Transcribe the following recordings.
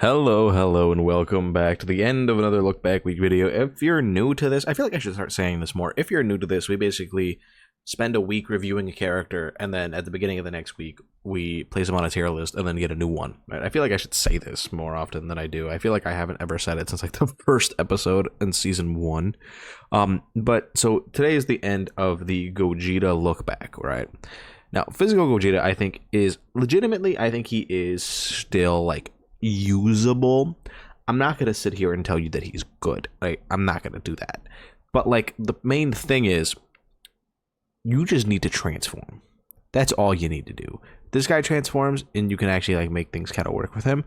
Hello, and welcome back to the end of another Look Back Week video. If you're new to this, I feel like I should start saying this more. If you're new to this, we basically spend a week reviewing a character, and then at the beginning of the next week, we place them on a tier list, and then get a new one. Right? I feel like I should say this more often than I do. I feel like I haven't ever said it since like the first episode in season 1. But so today is the end of the Gogeta Look Back, right? Now, physical Gogeta, I think, is legitimately, I think he is still like usable. I'm not gonna sit here and tell you that he's good. I'm not gonna do that. But like the main thing is you just need to transform. That's all you need to do. This guy transforms and you can actually like make things kind of work with him.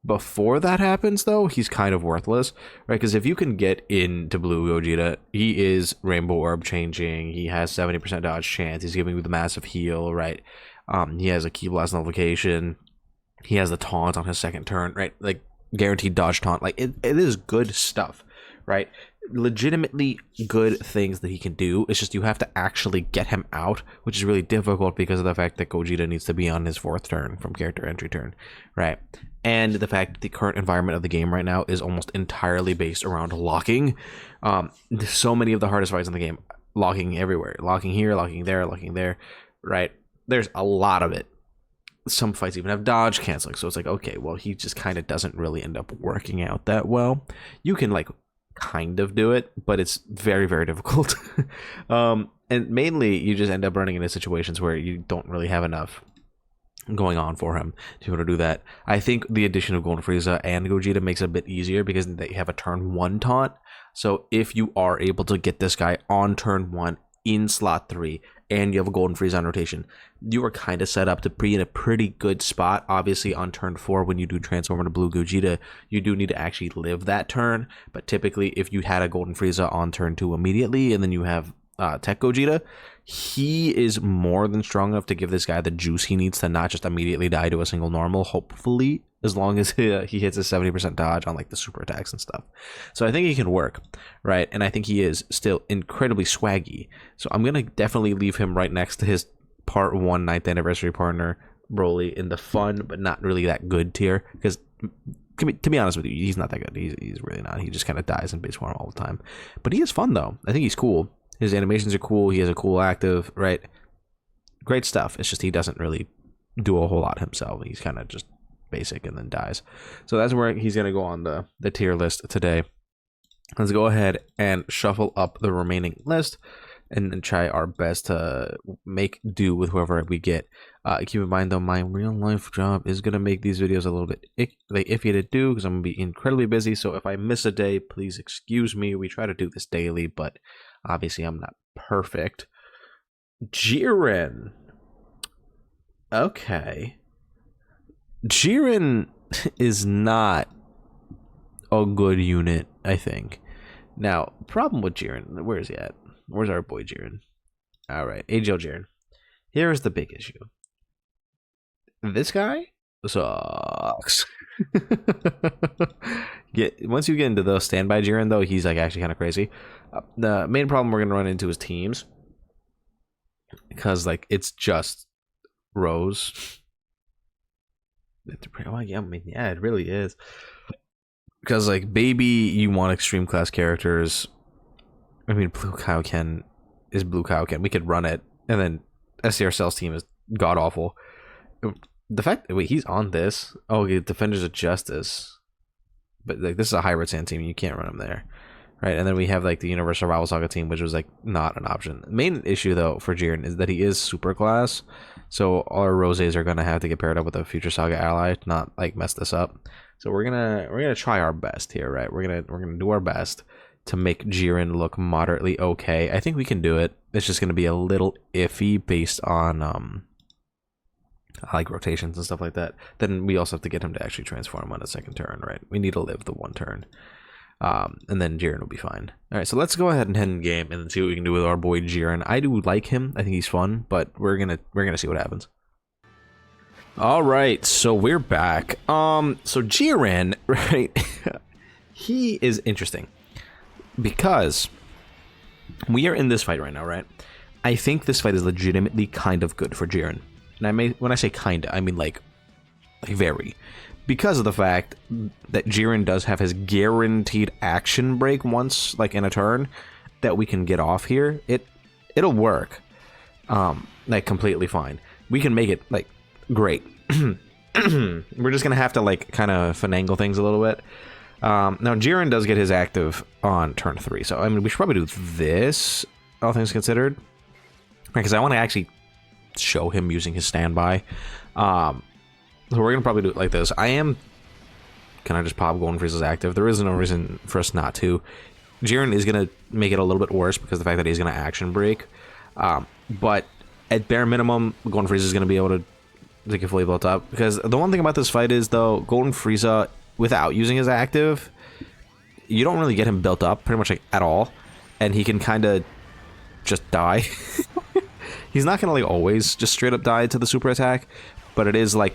Before that happens though, he's kind of worthless, right? Because if you can get into Blue Gogeta, he is Rainbow Orb changing, he has 70% dodge chance, he's giving you the massive heal, right? He has a Key Blast nullification. He has the taunt on his second turn, right? Like guaranteed dodge taunt. Like it is good stuff, right? Legitimately good things that he can do. It's just you have to actually get him out, which is really difficult because of the fact that Gogeta needs to be on his 4th turn from character entry turn, right? And the fact that the current environment of the game right now is almost entirely based around locking. So many of the hardest fights in the game, locking everywhere, locking here, locking there, right? There's a lot of it. Some fights even have dodge canceling, so it's like, okay, well, he just kind of doesn't really end up working out that well. You can like kind of do it, but it's very, very difficult. And mainly you just end up running into situations where you don't really have enough going on for him to be able to do that. I think the addition of Golden Frieza and Gogeta makes it a bit easier because they have a turn 1 taunt. So if you are able to get this guy on turn 1 in slot 3 and you have a Golden Frieza on rotation, you are kind of set up to be in a pretty good spot. Obviously on turn 4 when you do transform into Blue Gogeta, you do need to actually live that turn, but typically if you had a Golden Frieza on turn 2 immediately and then you have Tech Gogeta, he is more than strong enough to give this guy the juice he needs to not just immediately die to a single normal, hopefully, as long as he hits a 70% dodge on like the super attacks and stuff. So I think he can work, right? And I think he is still incredibly swaggy. So I'm gonna definitely leave him right next to his part 1 9th anniversary partner Broly in the fun but not really that good tier, because to be honest with you, he's not that good. He's really not. He just kind of dies in base form all the time. But he is fun though. I think he's cool. His animations are cool. He has a cool active, right? Great stuff. It's just he doesn't really do a whole lot himself. He's kind of just basic and then dies. So that's where he's going to go on the tier list today. Let's go ahead and shuffle up the remaining list and try our best to make do with whoever we get. Keep in mind though, my real life job is going to make these videos a little bit iffy to do because I'm going to be incredibly busy. So if I miss a day, please excuse me. We try to do this daily, but obviously I'm not perfect. Jiren. Okay. Jiren is not a good unit, I think. Now, problem with Jiren, where is he at? Where's our boy Jiren? Alright, AGL Jiren. Here's the big issue. This guy sucks. Once you get into the standby Jiren, though, he's like actually kind of crazy. The main problem we're gonna run into is teams, because like it's just Rose. Oh, yeah, I mean, yeah, it really is. Because like baby, you want extreme class characters. I mean, Blue Kaioken is Blue Kaioken. We could run it, and then SCR Cell's team is god awful. The fact that wait, he's on this. Oh, Defenders of Justice, but like this is a hybrid sand team. You can't run him there, right? And then we have like the Universal Rival Saga team, which was like not an option. The main issue though for Jiren is that he is super class, so all our Roses are gonna have to get paired up with a Future Saga ally to not like mess this up. So we're gonna try our best here, right? We're gonna do our best to make Jiren look moderately okay. I think we can do it. It's just gonna be a little iffy based on like rotations and stuff like that. Then we also have to get him to actually transform on a 2nd turn, right? We need to live the 1 turn. And then Jiren will be fine. All right, so let's go ahead and head in game and see what we can do with our boy Jiren. I do like him. I think he's fun, but we're gonna see what happens. All right, so we're back. So Jiren, right? He is interesting because we are in this fight right now, right? I think this fight is legitimately kind of good for Jiren. And when I say kinda, I mean like very. because of the fact that Jiren does have his guaranteed action break once, like in a turn, that we can get off here, it'll work, like completely fine. We can make it like great. We're just gonna have to like kind of finagle things a little bit. Now Jiren does get his active on turn 3, so I mean we should probably do this, all things considered, because I want to actually show him using his standby. So we're gonna probably do it like this. Can I just pop Golden Frieza's active? There is no reason for us not to. Jiren is gonna make it a little bit worse because of the fact that he's gonna action break. But at bare minimum, Golden Frieza is gonna be able to get fully built up. Because the one thing about this fight is, though, Golden Frieza, without using his active, you don't really get him built up pretty much like at all, and he can kind of just die. He's not gonna like always just straight up die to the super attack, but it is like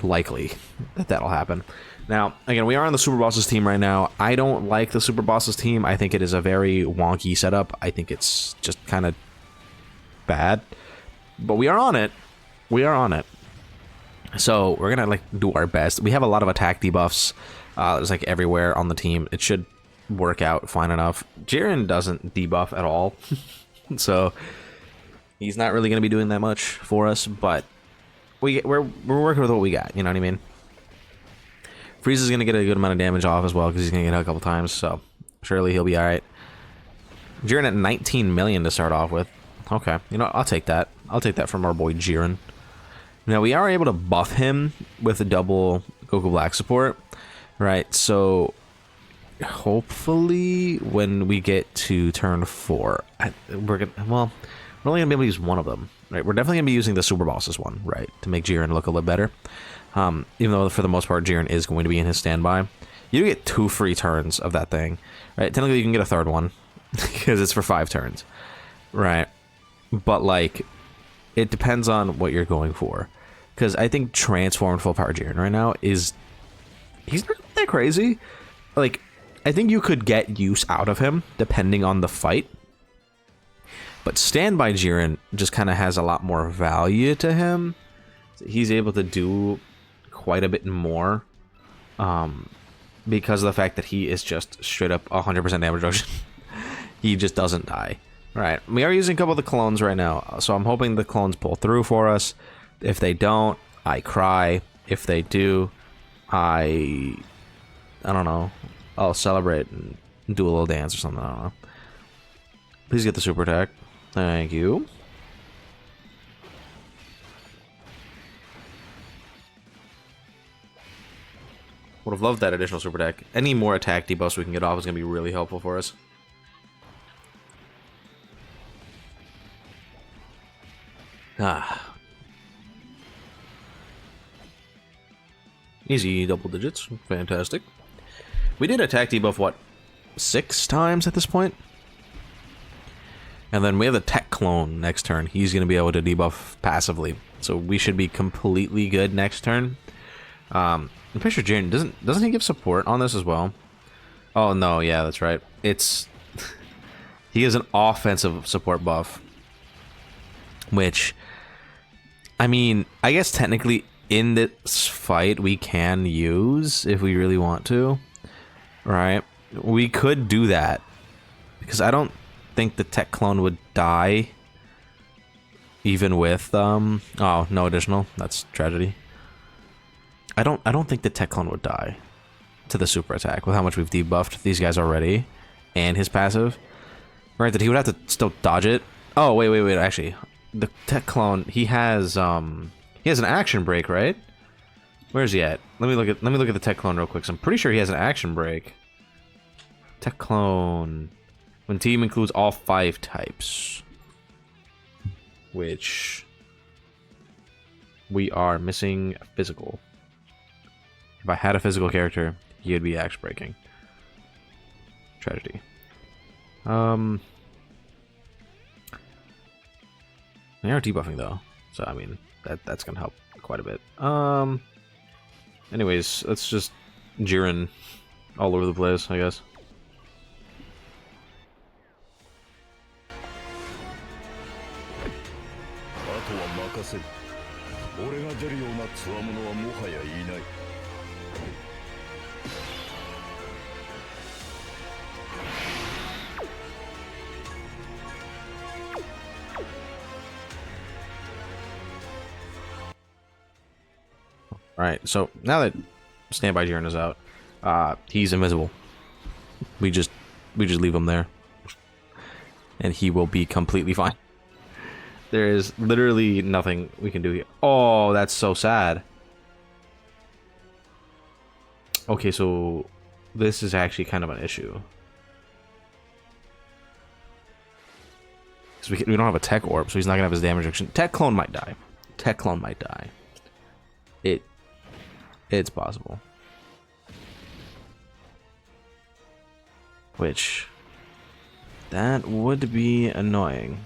likely that that'll happen. Now, again, we are on the Super Bosses team right now. I don't like the Super Bosses team. I think it is a very wonky setup. I think it's just kind of bad. But we are on it. We are on it. So we're gonna like do our best. We have a lot of attack debuffs. There's like everywhere on the team. It should work out fine enough. Jiren doesn't debuff at all. So he's not really gonna be doing that much for us, but we're working with what we got, you know what I mean? Frieza's gonna get a good amount of damage off as well because he's gonna get hit a couple times, so surely he'll be alright. Jiren at 19 million to start off with. Okay, you know, I'll take that. I'll take that from our boy Jiren. Now we are able to buff him with a double Goku Black support, right? So hopefully when we get to turn 4, we're only gonna be able to use one of them. Right, we're definitely gonna be using the Super Bosses one, right, to make Jiren look a little better. Even though for the most part Jiren is going to be in his standby, you get 2 free turns of that thing, right? Technically, you can get a third one because it's for 5 turns, right? But like, it depends on what you're going for. Because I think transformed full power Jiren right now he's not that crazy. Like, I think you could get use out of him depending on the fight. But standby Jiren just kind of has a lot more value to him. He's able to do quite a bit more because of the fact that he is just straight up 100% damage reduction. He just doesn't die. Right, we are using a couple of the clones right now, so I'm hoping the clones pull through for us. If they don't, I cry. If they do, I don't know, I'll celebrate and do a little dance or something. I don't know. Please get the super attack. Thank you. Would have loved that additional super attack. Any more attack debuffs we can get off is going to be really helpful for us. Ah. Easy double digits. Fantastic. We did attack debuff, what, 6 times at this point? And then we have the tech clone next turn. He's going to be able to debuff passively. So we should be completely good next turn. I'm pretty sure Jiren doesn't he give support on this as well? Oh no, yeah, that's right. It's he has an offensive support buff. Which, I mean, I guess technically in this fight we can use if we really want to. Right? We could do that. Because I don't think the tech clone would die even with oh, no additional. That's tragedy. I don't think the tech clone would die to the super attack with how much we've debuffed these guys already and his passive. Right, that he would have to still dodge it. Oh, wait, actually. The tech clone, he has an action break, right? Where's he at? Let me look at the tech clone real quick. So I'm pretty sure he has an action break. Tech clone. When team includes all 5 types. Which we are missing physical. If I had a physical character, he would be axe breaking. Tragedy. They are debuffing though, so I mean that's gonna help quite a bit. Anyways, let's just Jiren all over the place, I guess. Alright, so now that Standby Jiren is out, he's invisible. We just leave him there. And he will be completely fine. There is literally nothing we can do here. Oh, that's so sad. Okay, so this is actually kind of an issue. Because we don't have a tech orb, so he's not going to have his damage reduction. Tech clone might die. Tech clone might die. It's possible. Which, that would be annoying.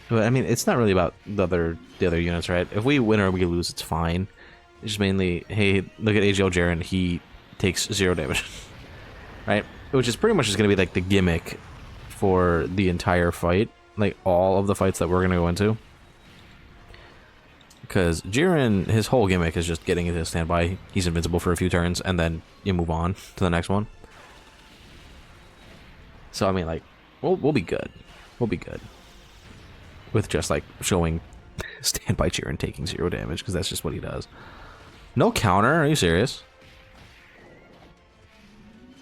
But I mean, it's not really about the other units, right? If we win or we lose, it's fine. It's just mainly, hey, look at AGL Jiren, he takes 0 damage. Right? Which is pretty much just going to be like the gimmick for the entire fight. Like all of the fights that we're going to go into. Because Jiren, his whole gimmick is just getting into standby. He's invincible for a few turns, and then you move on to the next one. So I mean, like, we'll be good. We'll be good with just like showing standby Jiren taking 0 damage, because that's just what he does. No counter? Are you serious?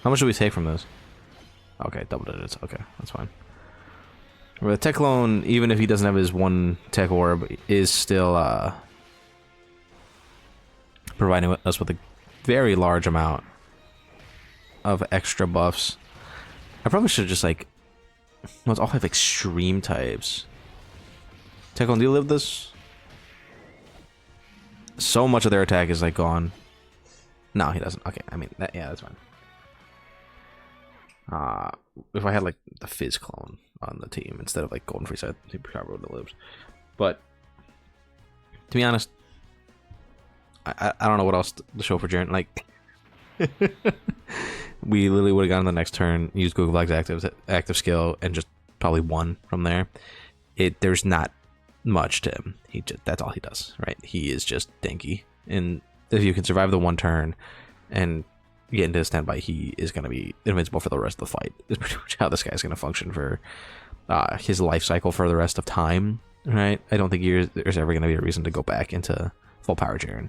How much do we take from this? Okay, double digits. Okay, that's fine. The tech clone, even if he doesn't have his 1 tech orb, is still providing us with a very large amount of extra buffs. I probably should just like, no, it's all have extreme types. Tech clone, do you live this? So much of their attack is like gone. No, he doesn't. Okay, I mean, yeah, that's fine. If I had like the Fizz clone on the team instead of like Golden Freeze, he probably would have lived. But to be honest, I don't know what else to show for Jiren. Like, we literally would have gone on the next turn, used Google Black's active skill, and just probably won from there. There's not much to him. That's all he does, right? He is just dinky, and if you can survive the 1 turn and get into standby, he is going to be invincible for the rest of the fight. Is pretty much how this guy's going to function for his life cycle for the rest of time, right? I don't think there's ever going to be a reason to go back into full power Jiren.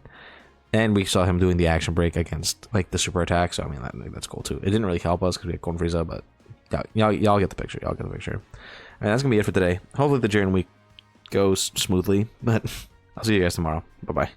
And we saw him doing the action break against like the super attack, so I mean that's cool too. It didn't really help us because we had Golden Frieza, but y'all get the picture. Y'all get the picture. And that's gonna be it for today. Hopefully the Jiren week goes smoothly, but I'll see you guys tomorrow. Bye bye.